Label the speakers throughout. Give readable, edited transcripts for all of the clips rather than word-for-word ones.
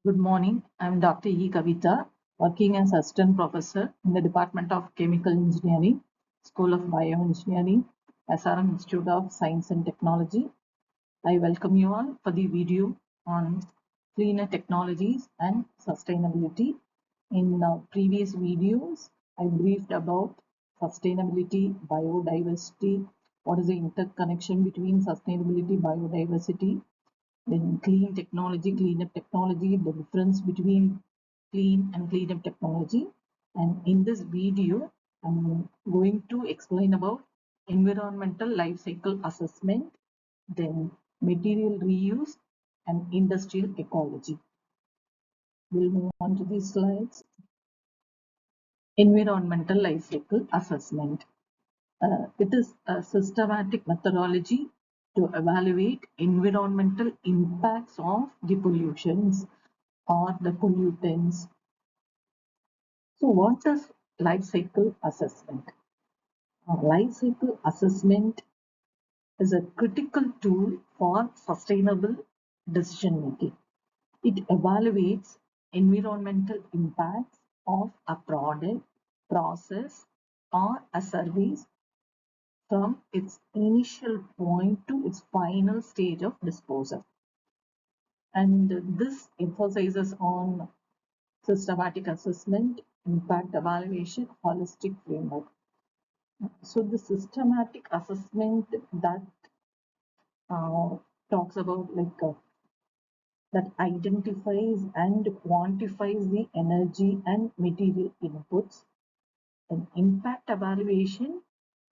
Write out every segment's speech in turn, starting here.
Speaker 1: Good morning. I'm Dr. E. Kavita, working as Assistant Professor in the Department of Chemical Engineering, School of Bioengineering, SRM Institute of Science and Technology. I welcome you all for the video on cleaner technologies and sustainability. In previous videos, I briefed about sustainability, biodiversity, what is the interconnection between sustainability, biodiversity, then clean technology, cleanup technology, the difference between clean and cleanup technology. And in this video, I'm going to explain about environmental life cycle assessment, then material reuse and industrial ecology. We'll move on to these slides. Environmental life cycle assessment. It is a systematic methodology to evaluate environmental impacts of the pollutions or the pollutants. So what is life cycle assessment? Life cycle assessment is a critical tool for sustainable decision making. It evaluates environmental impacts of a product, process, or a service from its initial point to its final stage of disposal. And this emphasizes on systematic assessment, impact evaluation, holistic framework. So the systematic assessment that uh, talks about that identifies and quantifies the energy and material inputs. An impact evaluation,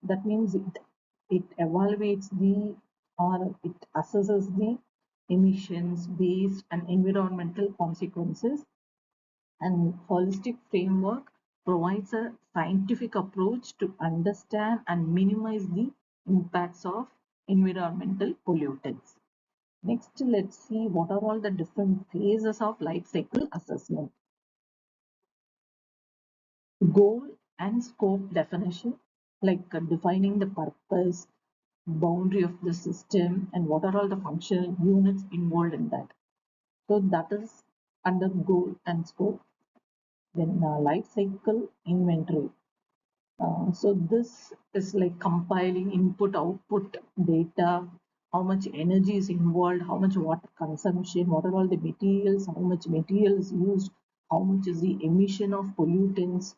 Speaker 1: that means it evaluates the or it assesses the emissions, waste, and environmental consequences. And holistic framework provides a scientific approach to understand and minimize the impacts of environmental pollutants. Next, let's see what are all the different phases of life cycle assessment. Goal and scope definition, defining the purpose, boundary of the system, and what are all the functional units involved in that. So that is under goal and scope. Then life cycle inventory. So this is like compiling input output data, how much energy is involved, how much water consumption, what are all the materials, how much material is used, how much is the emission of pollutants.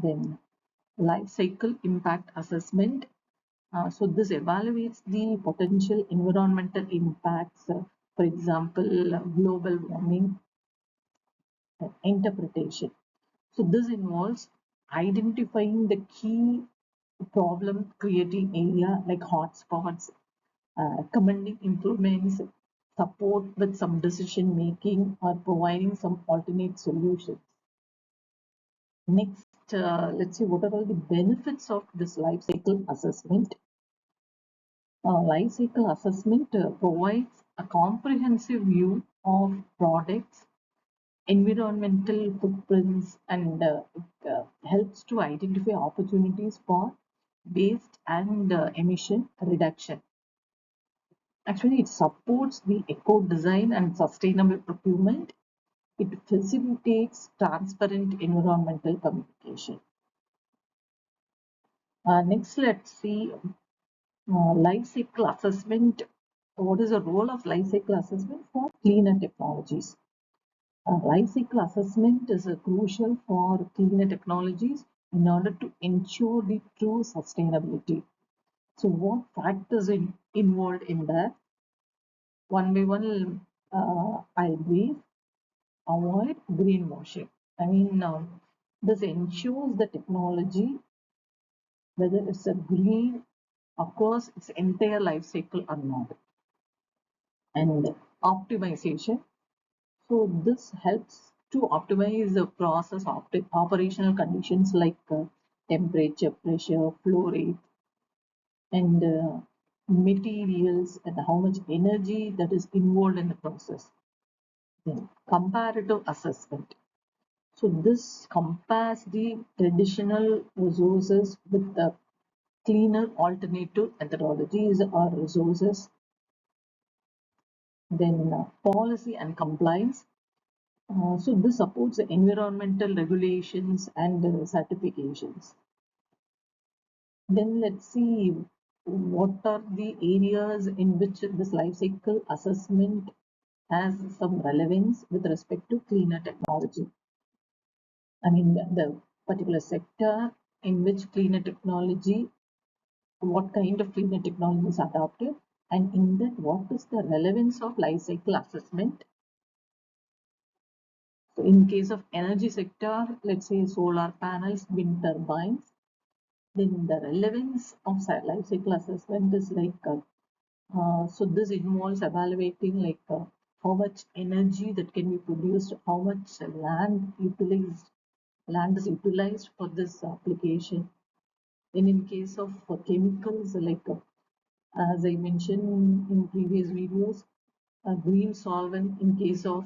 Speaker 1: Then life cycle impact assessment. So this evaluates the potential environmental impacts, for example, global warming, interpretation. So this involves identifying the key problem creating area like hotspots, recommending improvements, support with some decision making, or providing some alternate solutions. Next, let's see what are all the benefits of this life cycle assessment. Life cycle assessment provides a comprehensive view of products, environmental footprints, and it helps to identify opportunities for waste and emission reduction. Actually, it supports the eco design and sustainable procurement. It facilitates transparent environmental communication. Next, let's see life cycle assessment. What is the role of life cycle assessment for cleaner technologies? Life cycle assessment is crucial for cleaner technologies in order to ensure the true sustainability. So, what factors involved in that? One by one, I'll brief. Avoid greenwashing. I mean, this ensures the technology, whether it's a green across its entire life cycle or not. And optimization. So this helps to optimize the process operational conditions like temperature, pressure, flow rate, and materials, and how much energy that is involved in the process. Then comparative assessment. So this compares the traditional resources with the cleaner alternative methodologies or resources. Then policy and compliance. So this supports the environmental regulations and certifications. Then let's see what are the areas in which this life cycle assessment has some relevance with respect to cleaner technology. I mean, the particular sector in which cleaner technology, what kind of cleaner technology is adopted, and in that, what is the relevance of life cycle assessment. So in case of energy sector, let's say solar panels, wind turbines, then the relevance of life cycle assessment is like, so this involves evaluating like how much energy that can be produced, how much land is utilized for this application. Then in case of chemicals, like as I mentioned in previous videos, green solvent in case of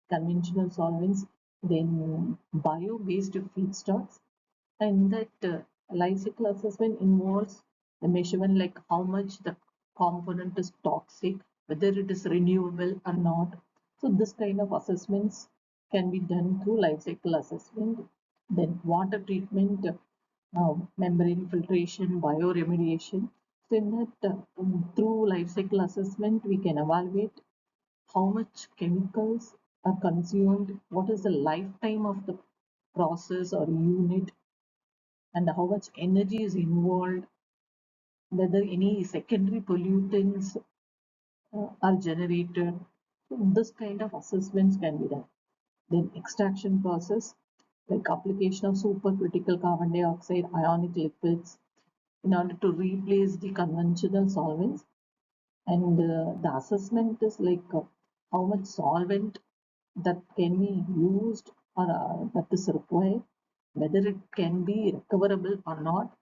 Speaker 1: conventional solvents, then bio-based feedstocks, and that life cycle assessment involves the measurement like how much the component is toxic, whether it is renewable or not. So this kind of assessments can be done through life cycle assessment. Then water treatment, membrane filtration, bioremediation. So in that, through life cycle assessment, we can evaluate how much chemicals are consumed, what is the lifetime of the process or unit, and how much energy is involved, whether any secondary pollutants are generated. So this kind of assessments can be done. Then extraction process, like application of supercritical carbon dioxide ionic liquids in order to replace the conventional solvents. And the assessment is like how much solvent that can be used or that is required, whether it can be recoverable or not,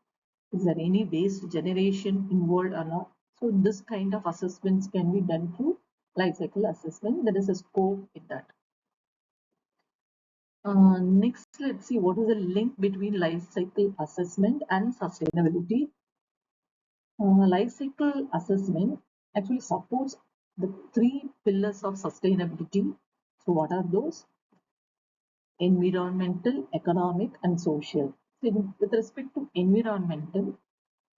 Speaker 1: is there any waste generation involved or not. So this kind of assessments can be done through life cycle assessment. There is a scope in that. Next, let's see what is the link between life cycle assessment and sustainability. Life cycle assessment actually supports the three pillars of sustainability. So what are those? Environmental, economic, and social. So with respect to environmental,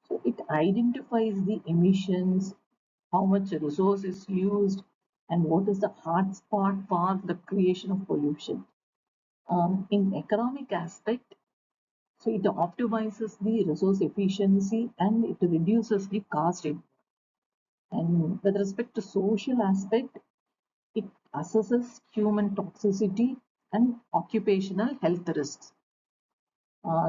Speaker 1: so it identifies the emissions, how much resource is used, and what is the hard spot for the creation of pollution. In economic aspect, so it optimizes the resource efficiency and it reduces the cost. And with respect to social aspect, it assesses human toxicity and occupational health risks.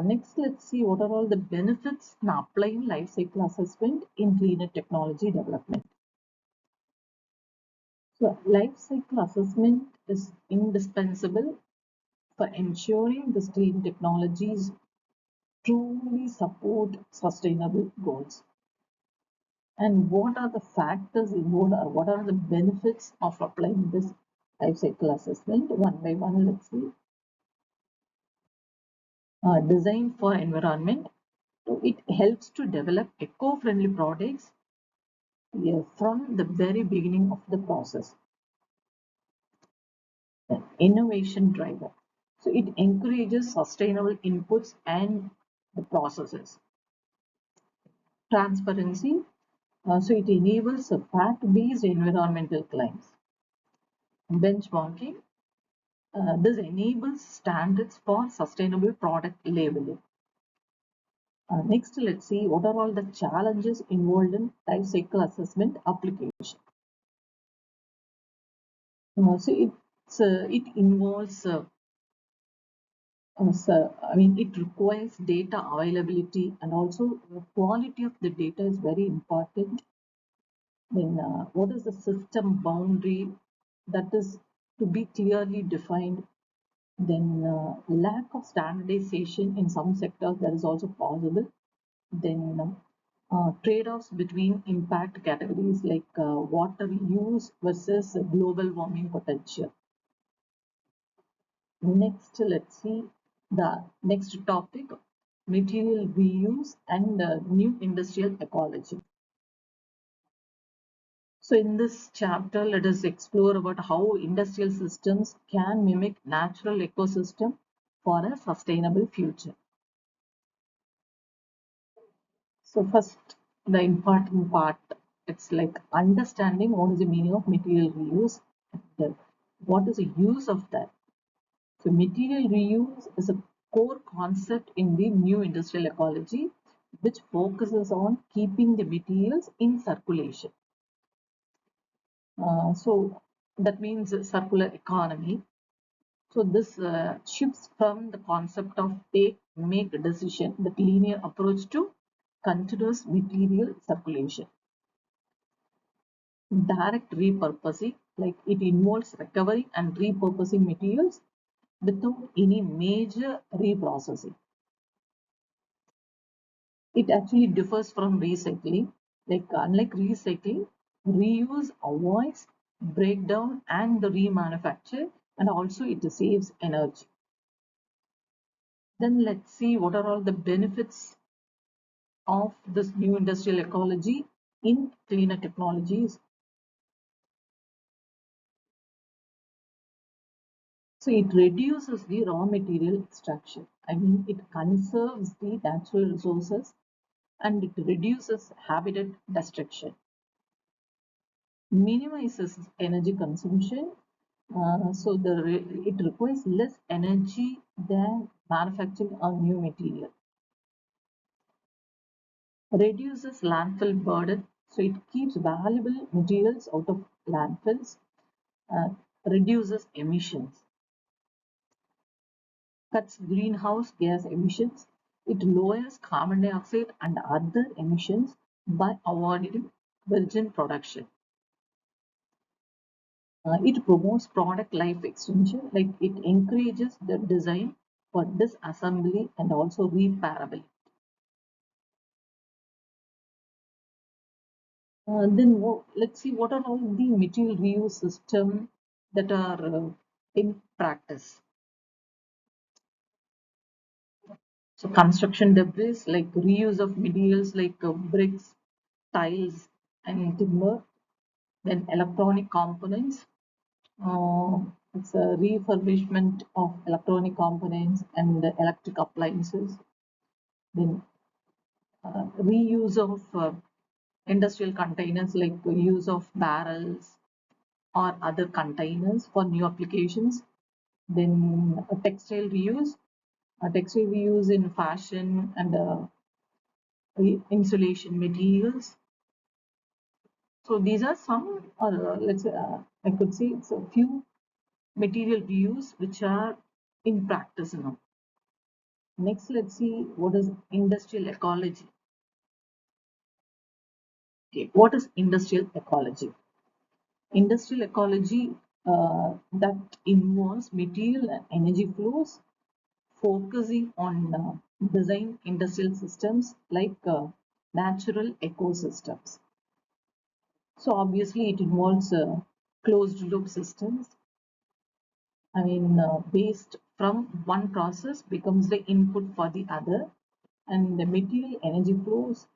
Speaker 1: Next, let's see what are all the benefits in applying life cycle assessment in cleaner technology development. So, life cycle assessment is indispensable for ensuring the clean technologies truly support sustainable goals. And what are the factors involved, or what are the benefits of applying this life cycle assessment? One by one, let's see. Design for environment. So it helps to develop eco-friendly products from the very beginning of the process. The innovation driver. So it encourages sustainable inputs and the processes. Transparency. So it enables a fact-based environmental claims. Benchmarking. This enables standards for sustainable product labeling. Next, let's see what are all the challenges involved in life cycle assessment application. It involves, it requires data availability, and also the quality of the data is very important. Then, what is the system boundary that is to be clearly defined? Then, lack of standardization in some sectors that is also possible. Then, trade-offs between impact categories like water use versus global warming potential. Next, let's see the next topic, material reuse and new industrial ecology. So in this chapter, let us explore about how industrial systems can mimic natural ecosystem for a sustainable future. So first, the important part, it's like understanding what is the meaning of material reuse and what is the use of that. So material reuse is a core concept in the new industrial ecology, which focuses on keeping the materials in circulation. So that means a circular economy. So this shifts from the concept of take, make decision, that linear approach to continuous material circulation. Direct repurposing, like it involves recovering and repurposing materials without any major reprocessing. It actually differs from recycling. Like unlike recycling, reuse avoids breakdown and the remanufacture, and also it saves energy. Then let's see what are all the benefits of this new industrial ecology in cleaner technologies. So it reduces the raw material extraction. I mean, it conserves the natural resources and it reduces habitat destruction, minimizes energy consumption. It requires less energy than manufacturing a new material. Reduces landfill burden, so it keeps valuable materials out of landfills. uh, Reduces emissions, cuts greenhouse gas emissions. It lowers carbon dioxide and other emissions by avoiding virgin production. It promotes product life extension, like it encourages the design for disassembly and also repairability. Let's see what are all the material reuse system that are in practice. So construction debris, like reuse of materials like bricks, tiles, and timber. Then electronic components. It's a refurbishment of electronic components and electric appliances. Then reuse of industrial containers, like the use of barrels or other containers for new applications. Then textile reuse, textile reuse in fashion and insulation materials. So these are some, or let's say, I could say it's a few material reuse which are in practice now. Next, let's see what is industrial ecology. Okay, what is industrial ecology? Industrial ecology that involves material and energy flows, focusing on design industrial systems like natural ecosystems. So obviously it involves closed loop systems. I mean, based from one process becomes the input for the other, and the material energy flows.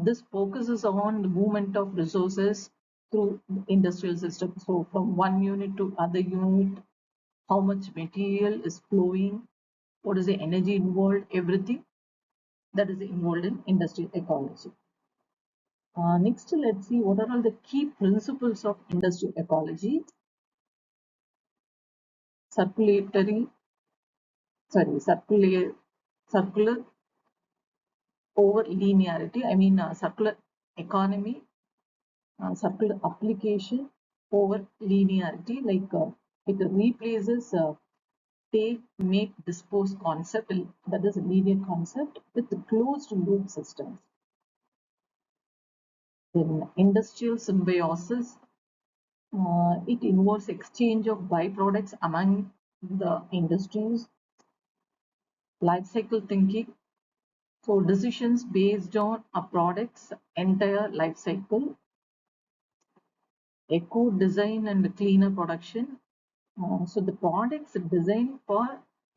Speaker 1: This focuses on the movement of resources through industrial systems. So from one unit to other unit, how much material is flowing, what is the energy involved, everything that is involved in industrial ecology. Next, let's see what are all the key principles of industrial ecology. Circulatory, circular over linearity. I mean, circular economy, circular application over linearity. Like it replaces take, make, dispose concept, that is a linear concept, with closed loop systems. Then industrial symbiosis, it involves exchange of byproducts among the industries. Life cycle thinking, so decisions based on a product's entire life cycle. Eco design and cleaner production. So the products designed for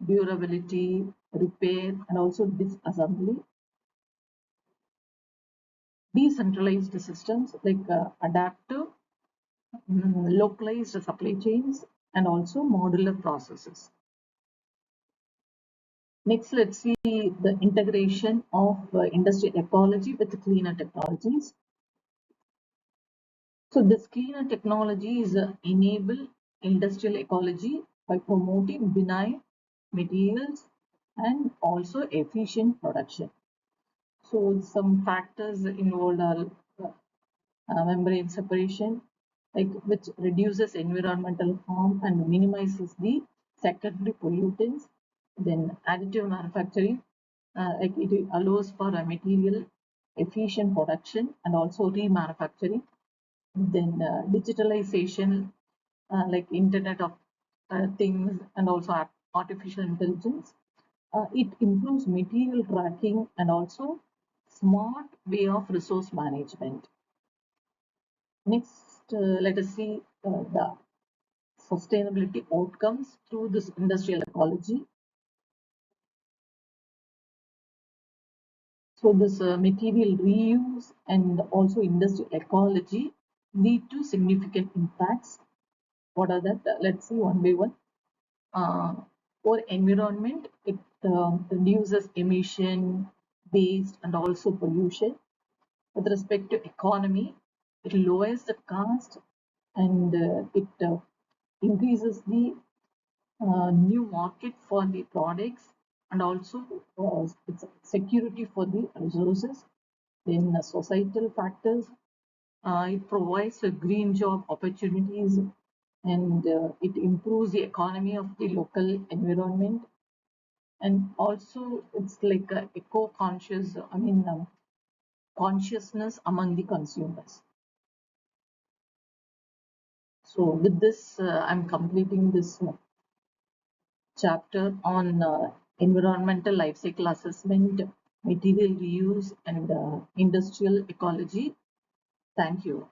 Speaker 1: durability, repair, and also disassembly. Decentralized systems, like adaptive localized supply chains, and also modular processes. Next, let's see the integration of industrial ecology with cleaner technologies. So this cleaner technologies enable industrial ecology by promoting benign materials and also efficient production. So some factors involved are membrane separation, which reduces environmental harm and minimizes the secondary pollutants. Then additive manufacturing, it allows for a material efficient production and also remanufacturing. Then digitalization, like Internet of Things and also artificial intelligence. It improves material tracking and also smart way of resource management. Next, let us see the sustainability outcomes through this industrial ecology. So this material reuse and also industrial ecology lead to significant impacts. What are that? Let's see one by one. For environment, it reduces emission, waste, and also pollution. With respect to economy, it lowers the cost and it increases the new market for the products and also it's security for the resources. Then societal factors, it provides a green job opportunities and it improves the economy of the local environment, and also it's like a eco-conscious, consciousness among the consumers. So with this, I'm completing this chapter on environmental life cycle assessment, material reuse, and industrial ecology. Thank you.